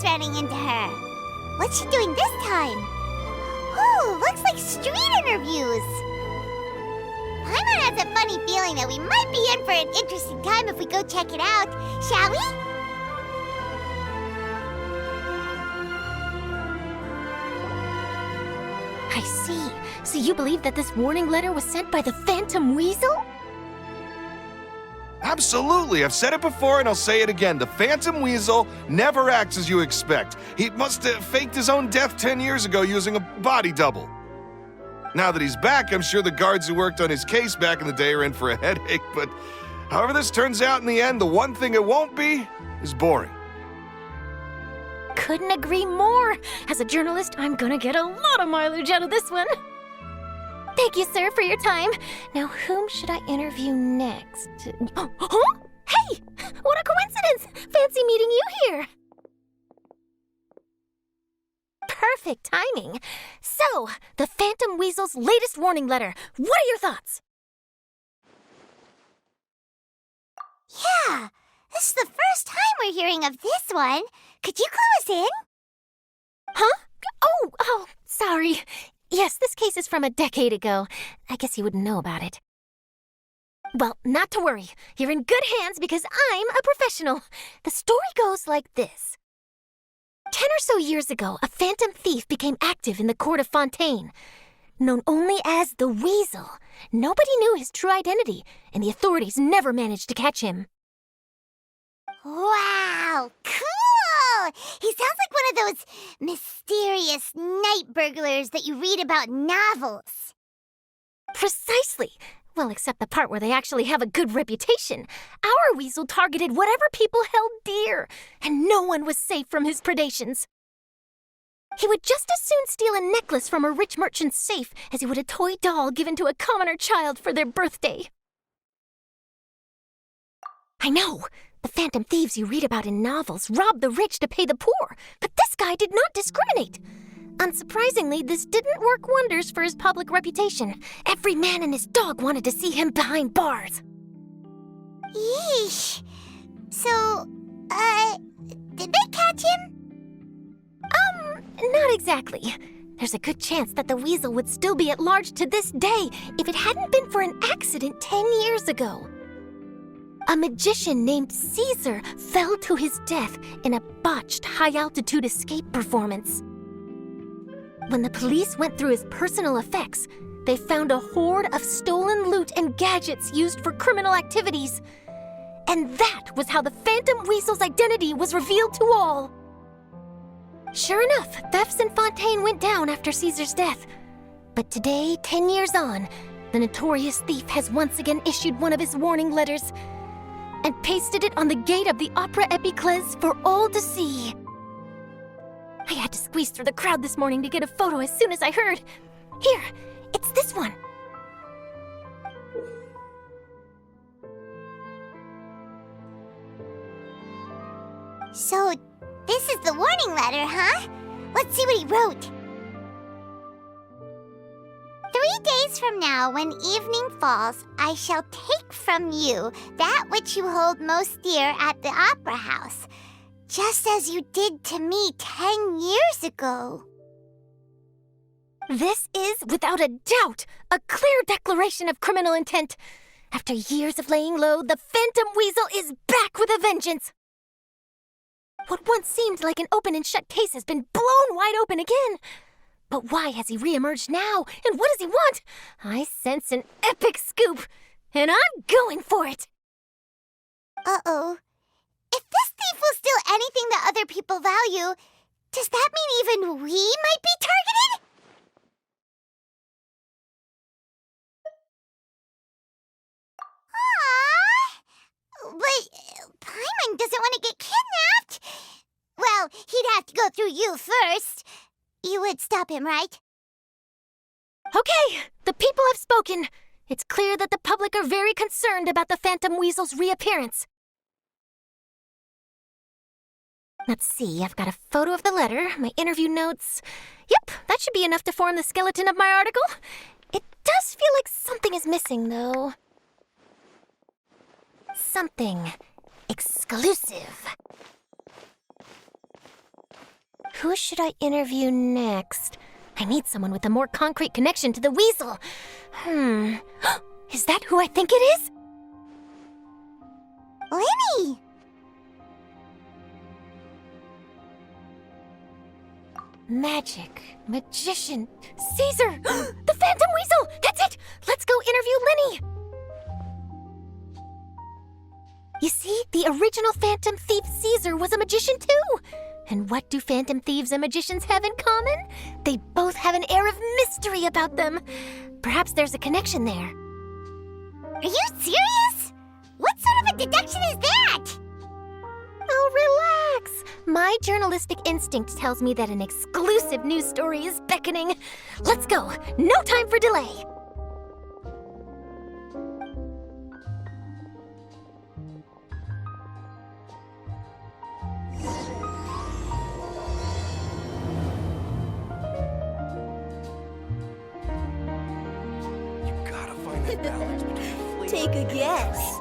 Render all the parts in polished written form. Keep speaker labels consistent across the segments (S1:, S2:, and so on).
S1: running into her. What's she doing this time? Ooh, looks like street interviews. Paimon has a funny feeling that we might be in for an interesting time if we go check it out. Shall we?
S2: I see. So you believe that this warning letter was sent by the Phantom Weasel?
S3: Absolutely. I've said it before and I'll say it again. The Phantom Weasel never acts as you expect. He must have faked his own death 10 years ago using a body double. Now that he's back, I'm sure the guards who worked on his case back in the day are in for a headache, but however this turns out in the end, the one thing it won't be is boring.
S2: Couldn't agree more. As a journalist, I'm gonna get a lot of mileage out of this one. Thank you, sir, for your time. Now, whom should I interview next? Huh? Hey! What a coincidence! Fancy meeting you here. Perfect timing. So, the Phantom Weasel's latest warning letter. What are your thoughts?
S1: Yeah, this is the first time we're hearing of this one. Could you clue us in?
S2: Huh? Oh, sorry. Yes, this case is from a decade ago. I guess you wouldn't know about it. Well, not to worry. You're in good hands because I'm a professional. The story goes like this. 10 or so years ago, a phantom thief became active in the court of Fontaine. Known only as the Weasel, nobody knew his true identity, and the authorities never managed to catch him.
S1: Wow, cool! He sounds like one of those mysterious night burglars that you read about in novels.
S2: Precisely. Well, except the part where they actually have a good reputation. Our Weasel targeted whatever people held dear, and no one was safe from his predations. He would just as soon steal a necklace from a rich merchant's safe as he would a toy doll given to a commoner child for their birthday. I know. The phantom thieves you read about in novels rob the rich to pay the poor, but this guy did not discriminate. Unsurprisingly, this didn't work wonders for his public reputation. Every man and his dog wanted to see him behind bars.
S1: Yeesh. So, did they catch him?
S2: Not exactly. There's a good chance that the Weasel would still be at large to this day if it hadn't been for an accident 10 years ago. A magician named Caesar fell to his death in a botched high-altitude escape performance. When the police went through his personal effects, they found a hoard of stolen loot and gadgets used for criminal activities. And that was how the Phantom Weasel's identity was revealed to all. Sure enough, thefts in Fontaine went down after Caesar's death. But today, 10 years on, the notorious thief has once again issued one of his warning letters and pasted it on the gate of the Opera Epiclese for all to see. I had to squeeze through the crowd this morning to get a photo as soon as I heard. Here, it's this one.
S1: So, this is the warning letter, huh? Let's see what he wrote. 3 days from now, when evening falls, I shall take from you that which you hold most dear at the opera house, just as you did to me 10 years ago.
S2: This is, without a doubt, a clear declaration of criminal intent. After years of laying low, the Phantom Weasel is back with a vengeance. What once seemed like an open and shut case has been blown wide open again. But why has he reemerged now, and what does he want? I sense an epic scoop, and I'm going for it.
S1: Uh-oh. If this thief will steal anything that other people value, does that mean even we might be targeted? Aww! But Paimon doesn't want to get kidnapped. Well, he'd have to go through you first. You would stop him, right?
S2: Okay, the people have spoken. It's clear that the public are very concerned about the Phantom Weasel's reappearance. Let's see, I've got a photo of the letter, my interview notes. Yep, that should be enough to form the skeleton of my article. It does feel like something is missing, though. Something exclusive. Who should I interview next? I need someone with a more concrete connection to the weasel. Is that who I think it is?
S1: Lyney!
S2: Magic, magician, Caesar! The Phantom Weasel! That's it! Let's go interview Lyney! You see, the original Phantom Thief Caesar was a magician too! And what do Phantom Thieves and magicians have in common? They both have an air of mystery about them. Perhaps there's a connection there.
S1: Are you serious? What sort of a deduction is that?
S2: Oh, relax. My journalistic instinct tells me that an exclusive news story is beckoning. Let's go. No time for delay.
S3: You gotta find that balance between flavor.
S4: Take a guess.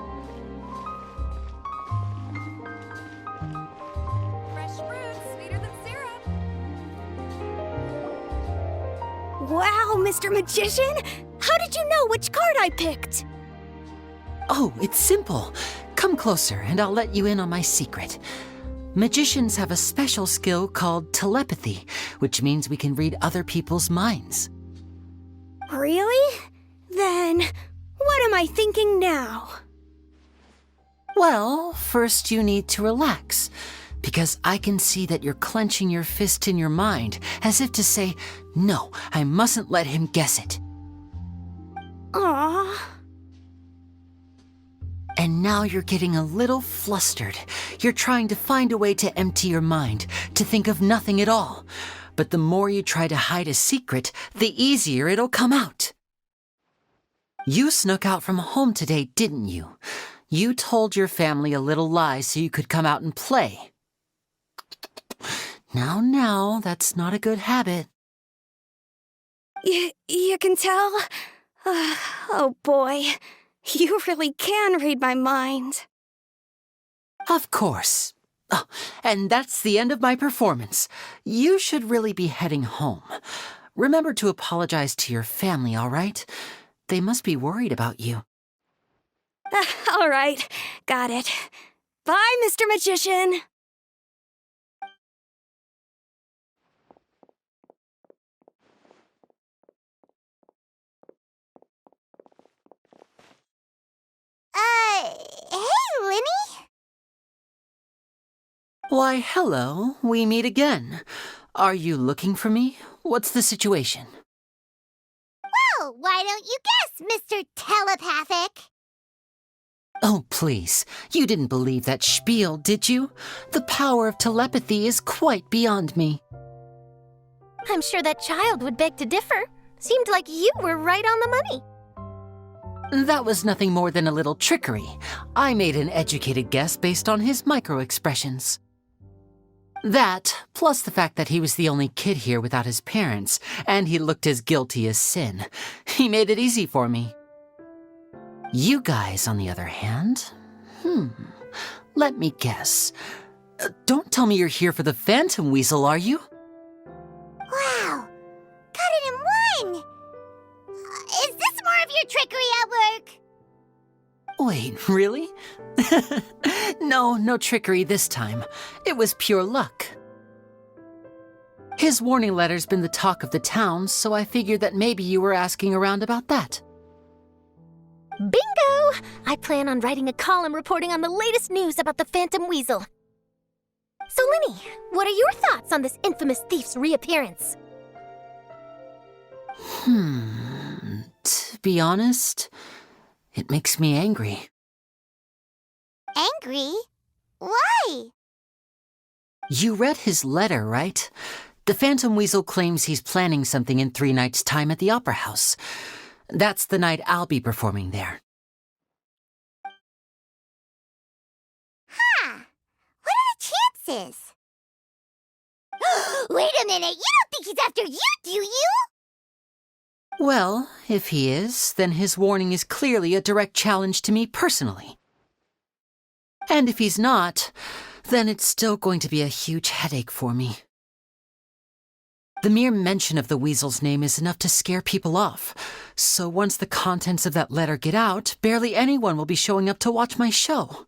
S5: Fresh fruit, sweeter than syrup.
S4: Wow, Mr. Magician! How did you know which card I picked?
S6: Oh, it's simple. Come closer and I'll let you in on my secret. Magicians have a special skill called telepathy, which means we can read other people's minds.
S4: Really? Then, what am I thinking now?
S6: Well, first you need to relax, because I can see that you're clenching your fist in your mind, as if to say, no, I mustn't let him guess it.
S4: Aww.
S6: And now you're getting a little flustered. You're trying to find a way to empty your mind, to think of nothing at all. But the more you try to hide a secret, the easier it'll come out. You snuck out from home today, didn't you? You told your family a little lie so you could come out and play. Now, that's not a good habit.
S4: You can tell? Oh boy, you really can read my mind.
S6: Of course. Oh, and that's the end of my performance. You should really be heading home. Remember to apologize to your family, all right? They must be worried about you.
S4: All right, got it. Bye, Mr. Magician.
S1: Hey, Lyney?
S6: Why, hello. We meet again. Are you looking for me? What's the situation?
S1: Well, why don't you guess, Mr. Telepathic?
S6: Oh, please. You didn't believe that spiel, did you? The power of telepathy is quite beyond me.
S2: I'm sure that child would beg to differ. Seemed like you were right on the money.
S6: That was nothing more than a little trickery. I made an educated guess based on his micro-expressions. That, plus the fact that he was the only kid here without his parents, and he looked as guilty as sin. He made it easy for me. You guys, on the other hand, let me guess. Don't tell me you're here for the Phantom Weasel, are you?
S1: Wow, got it in one! Is this more of your trickery at work?
S6: Wait, really? No trickery this time. It was pure luck. His warning letter's been the talk of the town, so I figured that maybe you were asking around about that.
S2: Bingo! I plan on writing a column reporting on the latest news about the Phantom Weasel. So, Lyney, what are your thoughts on this infamous thief's reappearance?
S6: To be honest, it makes me angry.
S1: Angry? Why?
S6: You read his letter, right? The Phantom Weasel claims he's planning something in 3 nights' time at the Opera House. That's the night I'll be performing there.
S1: Huh. What are the chances? Wait a minute, you don't think he's after you, do you?
S6: Well, if he is, then his warning is clearly a direct challenge to me personally. And if he's not, then it's still going to be a huge headache for me. The mere mention of the weasel's name is enough to scare people off. So once the contents of that letter get out, barely anyone will be showing up to watch my show.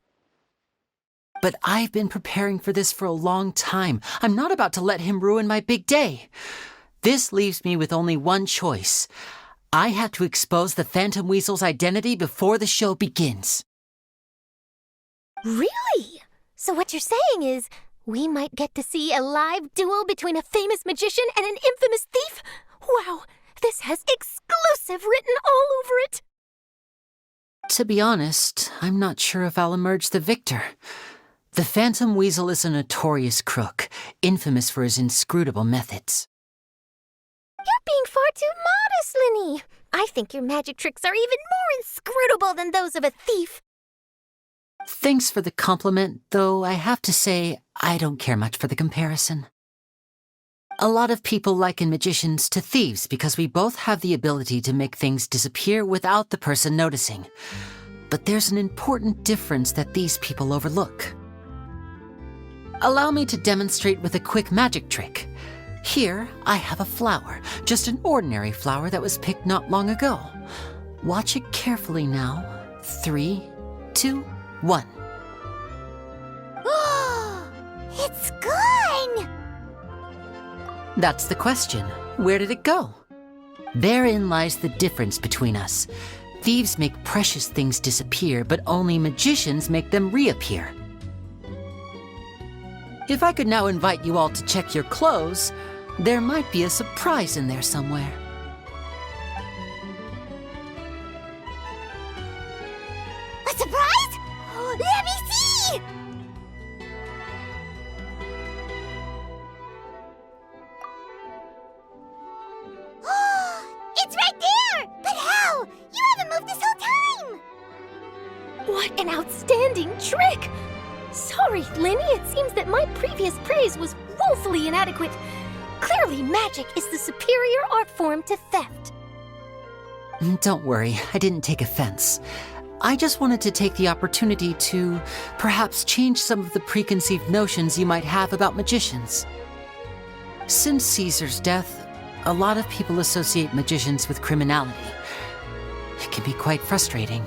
S6: But I've been preparing for this for a long time. I'm not about to let him ruin my big day. This leaves me with only one choice. I have to expose the Phantom Weasel's identity before the show begins.
S2: Really? So what you're saying is, we might get to see a live duel between a famous magician and an infamous thief? Wow, this has exclusive written all over it!
S6: To be honest, I'm not sure if I'll emerge the victor. The Phantom Weasel is a notorious crook, infamous for his inscrutable methods.
S2: You're being far too modest, Lyney. I think your magic tricks are even more inscrutable than those of a thief.
S6: Thanks for the compliment, though I have to say I don't care much for the comparison. A lot of people liken magicians to thieves because we both have the ability to make things disappear without the person noticing. But there's an important difference that these people overlook. Allow me to demonstrate with a quick magic trick. Here, I have a flower, just an ordinary flower that was picked not long ago. Watch it carefully now. 3, 2, 1.
S1: It's gone!
S6: That's the question. Where did it go? Therein lies the difference between us. Thieves make precious things disappear, but only magicians make them reappear. If I could now invite you all to check your clothes, there might be a surprise in there somewhere.
S1: A surprise? Let me see! It's right there! But how? You haven't moved this whole time!
S2: What an outstanding trick! Sorry, Lyney, it seems that my previous praise was woefully inadequate. Clearly, magic is the superior art form to theft.
S6: Don't worry, I didn't take offense. I just wanted to take the opportunity to perhaps change some of the preconceived notions you might have about magicians. Since Caesar's death, a lot of people associate magicians with criminality. It can be quite frustrating.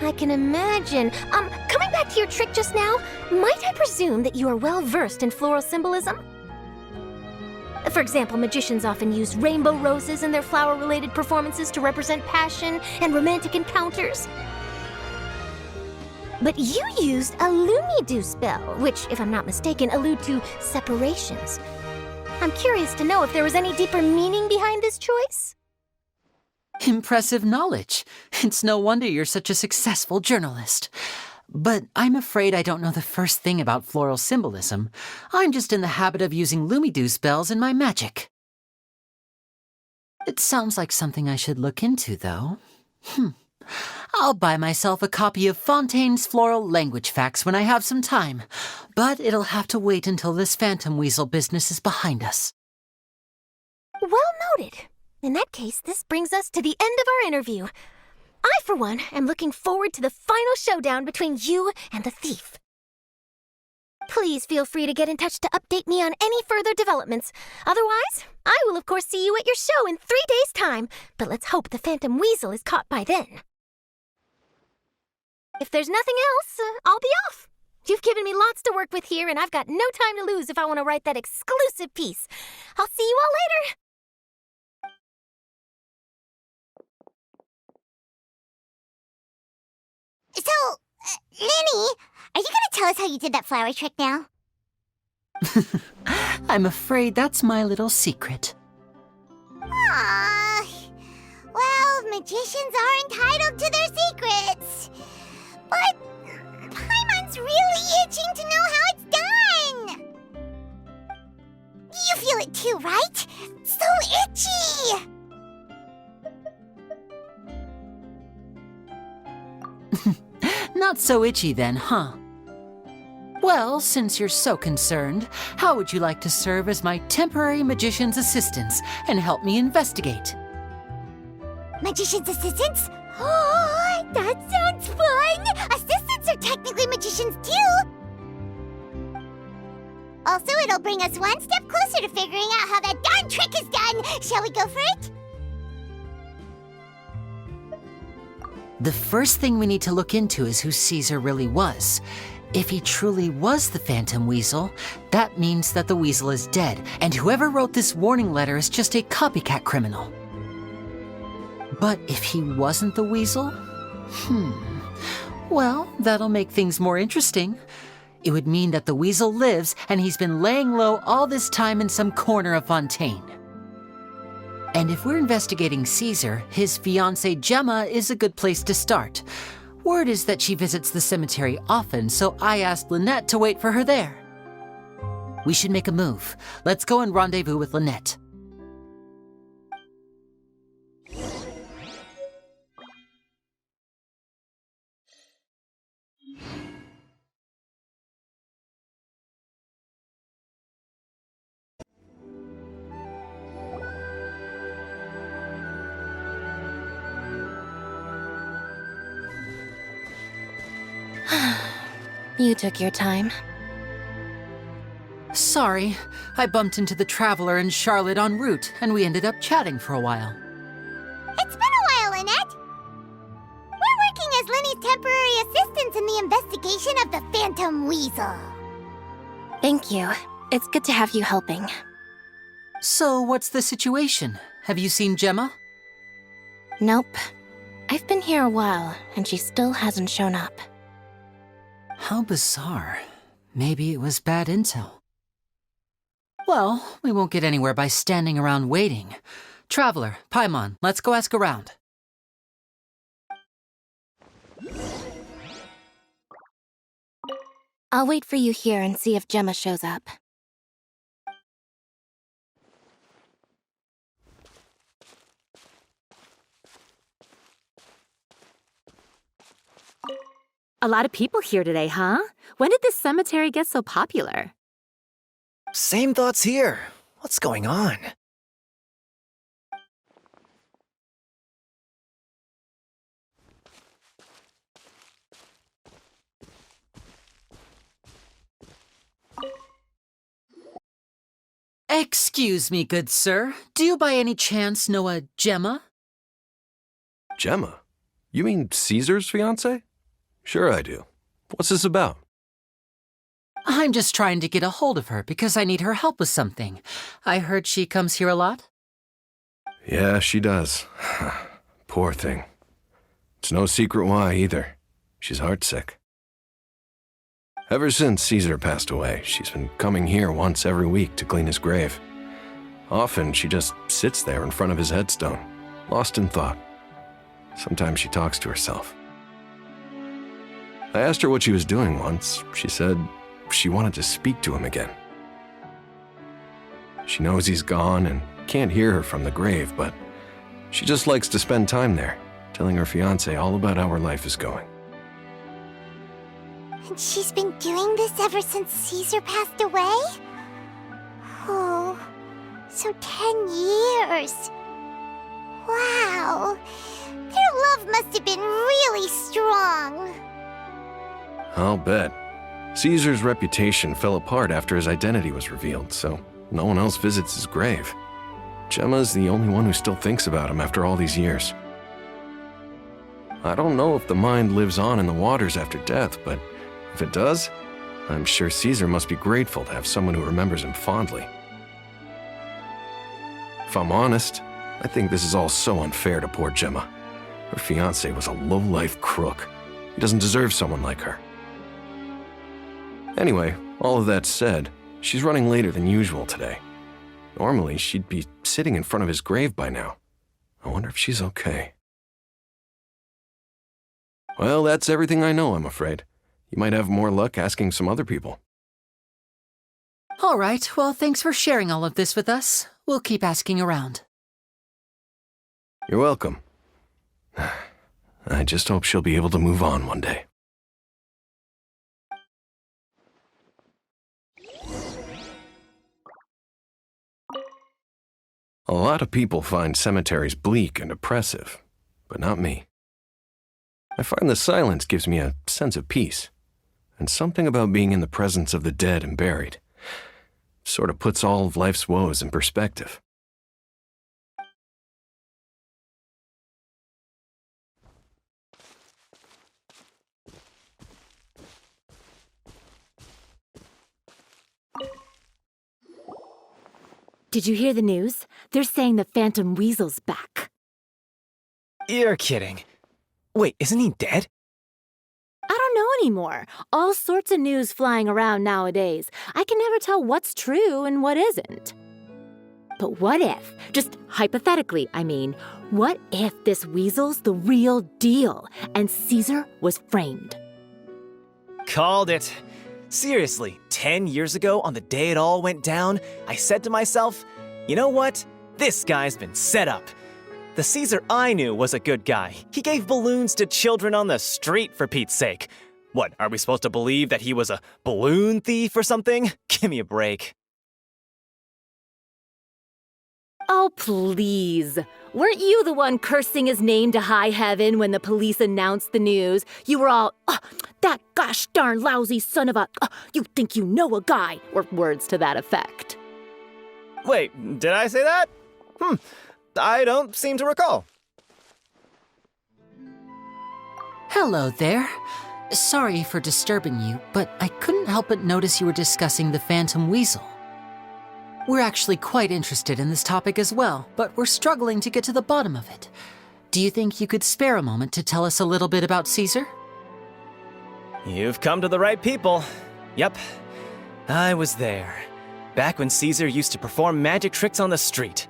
S2: I can imagine. Coming back to your trick just now, might I presume that you are well versed in floral symbolism? For example, magicians often use rainbow roses in their flower-related performances to represent passion and romantic encounters. But you used a Lumidu spell, which, if I'm not mistaken, allude to separations. I'm curious to know if there was any deeper meaning behind this choice?
S6: Impressive knowledge. It's no wonder you're such a successful journalist. But I'm afraid I don't know the first thing about floral symbolism. I'm just in the habit of using Lumidu spells in my magic. It sounds like something I should look into, though. I'll buy myself a copy of Fontaine's Floral Language Facts when I have some time. But it'll have to wait until this Phantom Weasel business is behind us.
S2: Well noted. In that case, this brings us to the end of our interview. I, for one, am looking forward to the final showdown between you and the thief. Please feel free to get in touch to update me on any further developments. Otherwise, I will of course see you at your show in 3 days' time, but let's hope the Phantom Weasel is caught by then. If there's nothing else, I'll be off. You've given me lots to work with here, and I've got no time to lose if I want to write that exclusive piece. I'll see you all later.
S1: So, Lyney, are you gonna tell us how you did that flower trick now?
S6: I'm afraid that's my little secret.
S1: Aww. Well, magicians are entitled to their secrets. But Paimon's really itching to know how it's done. You feel it too, right? So itchy!
S6: Not so itchy then, huh? Well, since you're so concerned, how would you like to serve as my temporary magician's assistants and help me investigate?
S1: Magician's assistants? Oh, that sounds fun! Assistants are technically magicians too! Also, it'll bring us one step closer to figuring out how that darn trick is done. Shall we go for it?
S6: The first thing we need to look into is who Caesar really was. If he truly was the Phantom Weasel, that means that the Weasel is dead, and whoever wrote this warning letter is just a copycat criminal. But if he wasn't the Weasel? Well, that'll make things more interesting. It would mean that the Weasel lives, and he's been laying low all this time in some corner of Fontaine. And if we're investigating Caesar, his fiancée Gemma is a good place to start. Word is that she visits the cemetery often, so I asked Lynette to wait for her there. We should make a move. Let's go and rendezvous with Lynette.
S2: You took your time.
S6: Sorry, I bumped into the Traveler and Charlotte en route, and we ended up chatting for a while.
S1: It's been a while, Lynette. We're working as Lyney's temporary assistants in the investigation of the Phantom Weasel.
S2: Thank you. It's good to have you helping.
S6: So, what's the situation? Have you seen Gemma?
S2: Nope. I've been here a while, and she still hasn't shown up.
S6: How bizarre. Maybe it was bad intel. Well, we won't get anywhere by standing around waiting. Traveler, Paimon, let's go ask around.
S2: I'll wait for you here and see if Gemma shows up.
S7: A lot of people here today, huh? When did this cemetery get so popular?
S8: Same thoughts here. What's going on?
S6: Excuse me, good sir. Do you by any chance know a Gemma?
S9: Gemma? You mean Caesar's fiancée? Sure I do. What's this about?
S6: I'm just trying to get a hold of her because I need her help with something. I heard she comes here a lot.
S9: Yeah, she does. Poor thing. It's no secret why, either. She's heartsick. Ever since Caesar passed away, she's been coming here once every week to clean his grave. Often, she just sits there in front of his headstone, lost in thought. Sometimes she talks to herself. I asked her what she was doing once. She said she wanted to speak to him again. She knows he's gone and can't hear her from the grave, but she just likes to spend time there, telling her fiancé all about how her life is going.
S1: And she's been doing this ever since Caesar passed away? Oh, so 10 years. Wow. Their love must have been really strong.
S9: I'll bet. Caesar's reputation fell apart after his identity was revealed, so no one else visits his grave. Gemma's the only one who still thinks about him after all these years. I don't know if the mind lives on in the waters after death, but if it does, I'm sure Caesar must be grateful to have someone who remembers him fondly. If I'm honest, I think this is all so unfair to poor Gemma. Her fiancé was a low-life crook. He doesn't deserve someone like her. Anyway, all of that said, she's running later than usual today. Normally, she'd be sitting in front of his grave by now. I wonder if she's okay. Well, that's everything I know, I'm afraid. You might have more luck asking some other people.
S6: All right, well, thanks for sharing all of this with us. We'll keep asking around.
S9: You're welcome. I just hope she'll be able to move on one day. A lot of people find cemeteries bleak and oppressive, but not me. I find the silence gives me a sense of peace, and something about being in the presence of the dead and buried. Sort of puts all of life's woes in perspective.
S7: Did you hear the news? They're saying the Phantom Weasel's back.
S8: You're kidding. Wait, isn't he dead?
S7: I don't know anymore. All sorts of news flying around nowadays. I can never tell what's true and what isn't. But what if, just hypothetically, I mean, what if this weasel's the real deal and Caesar was framed?
S8: Called it. Seriously, 10 years ago, on the day it all went down, I said to myself, you know what? This guy's been set up. The Caesar I knew was a good guy. He gave balloons to children on the street, for Pete's sake. What, are we supposed to believe that he was a balloon thief or something? Give me a break.
S7: Oh, please. Weren't you the one cursing his name to high heaven when the police announced the news? You were all, oh, that gosh darn lousy son of a, you think you know a guy, or words to that effect.
S8: Wait, did I say that? I don't seem to recall.
S6: Hello there. Sorry for disturbing you, but I couldn't help but notice you were discussing the Phantom Weasel. We're actually quite interested in this topic as well, but we're struggling to get to the bottom of it. Do you think you could spare a moment to tell us a little bit about Caesar?
S8: You've come to the right people. Yep, I was there. Back when Caesar used to perform magic tricks on the street.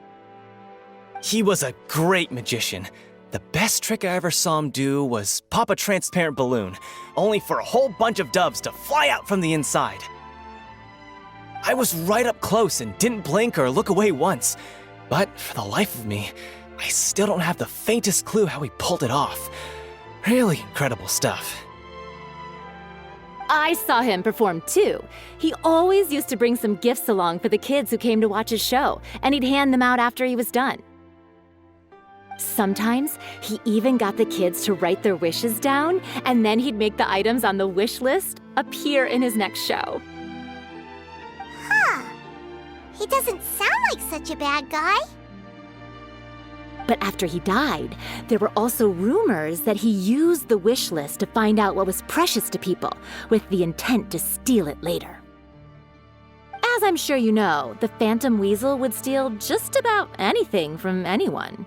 S8: He was a great magician. The best trick I ever saw him do was pop a transparent balloon, only for a whole bunch of doves to fly out from the inside. I was right up close and didn't blink or look away once, but for the life of me, I still don't have the faintest clue how he pulled it off. Really incredible stuff.
S7: I saw him perform too. He always used to bring some gifts along for the kids who came to watch his show, and he'd hand them out after he was done. Sometimes, he even got the kids to write their wishes down, and then he'd make the items on the wish list appear in his next show.
S1: Huh. He doesn't sound like such a bad guy.
S7: But after he died, there were also rumors that he used the wish list to find out what was precious to people, with the intent to steal it later. As I'm sure you know, the Phantom Weasel would steal just about anything from anyone.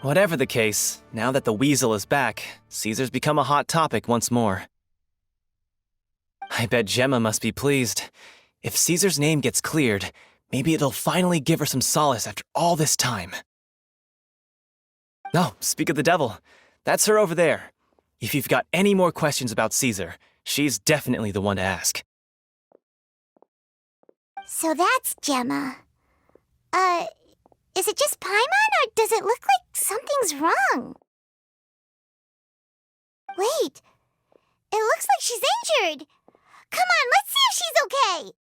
S8: Whatever the case, now that the weasel is back, Caesar's become a hot topic once more. I bet Gemma must be pleased. If Caesar's name gets cleared, maybe it'll finally give her some solace after all this time. Oh, speak of the devil. That's her over there. If you've got any more questions about Caesar, she's definitely the one to ask.
S1: So that's Gemma. Is it just Paimon, or does it look like something's wrong? Wait, it looks like she's injured. Come on, let's see if she's okay.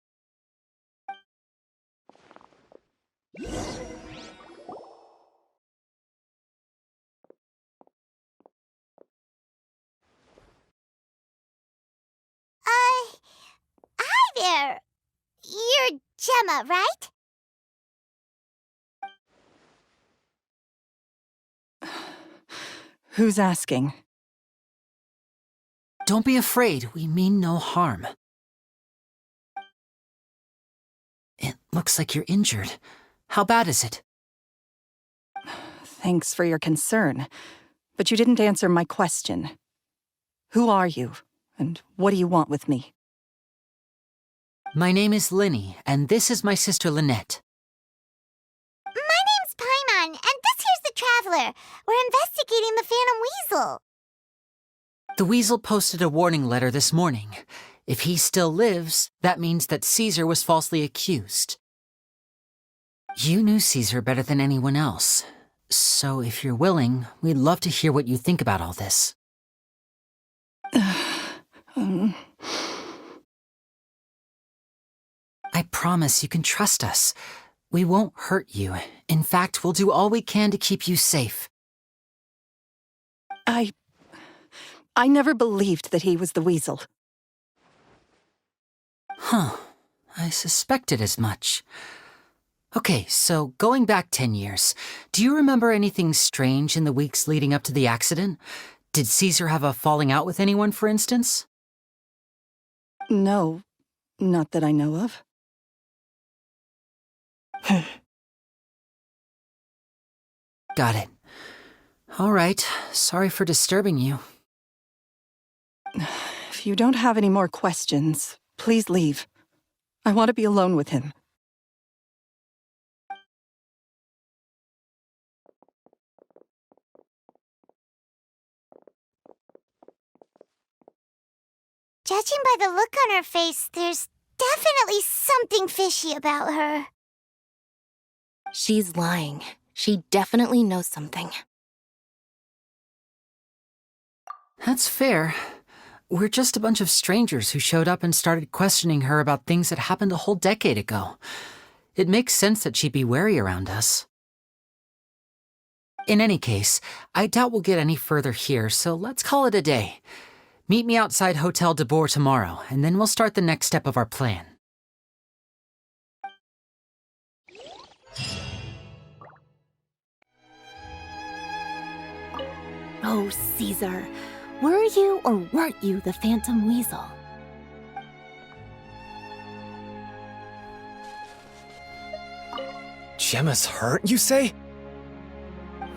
S1: Hi there. You're Gemma, right?
S10: Who's asking?
S6: Don't be afraid, we mean no harm. It looks like you're injured. How bad is it?
S10: Thanks for your concern, but you didn't answer my question. Who are you, and what do you want with me?
S6: My name is Lyney, and this is my sister Lynette.
S1: My name's Paimon, and this here's the Traveler. We're investigating the Phantom Weasel.
S6: The Weasel posted a warning letter this morning. If he still lives, that means that Caesar was falsely accused. You knew Caesar better than anyone else, so if you're willing, we'd love to hear what you think about all this. I promise you can trust us. We won't hurt you. In fact, we'll do all we can to keep you safe.
S10: I never believed that he was the Weasel.
S6: Huh. I suspected as much. Okay, so going back 10 years, do you remember anything strange in the weeks leading up to the accident? Did Caesar have a falling out with anyone, for instance?
S10: No, not that I know of.
S6: Got it. All right, sorry for disturbing you.
S10: If you don't have any more questions, please leave. I want to be alone with him.
S1: Judging by the look on her face, there's definitely something fishy about her.
S2: She's lying. She definitely knows something.
S6: That's fair. We're just a bunch of strangers who showed up and started questioning her about things that happened a whole decade ago. It makes sense that she'd be wary around us. In any case, I doubt we'll get any further here, so let's call it a day. Meet me outside Hotel de Boer tomorrow, and then we'll start the next step of our plan.
S7: Oh, Caesar. Were you or weren't you the Phantom Weasel?
S8: Gemma's hurt, you say?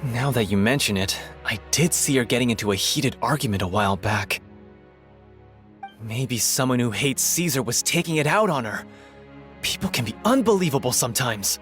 S8: Now that you mention it, I did see her getting into a heated argument a while back. Maybe someone who hates Caesar was taking it out on her. People can be unbelievable sometimes.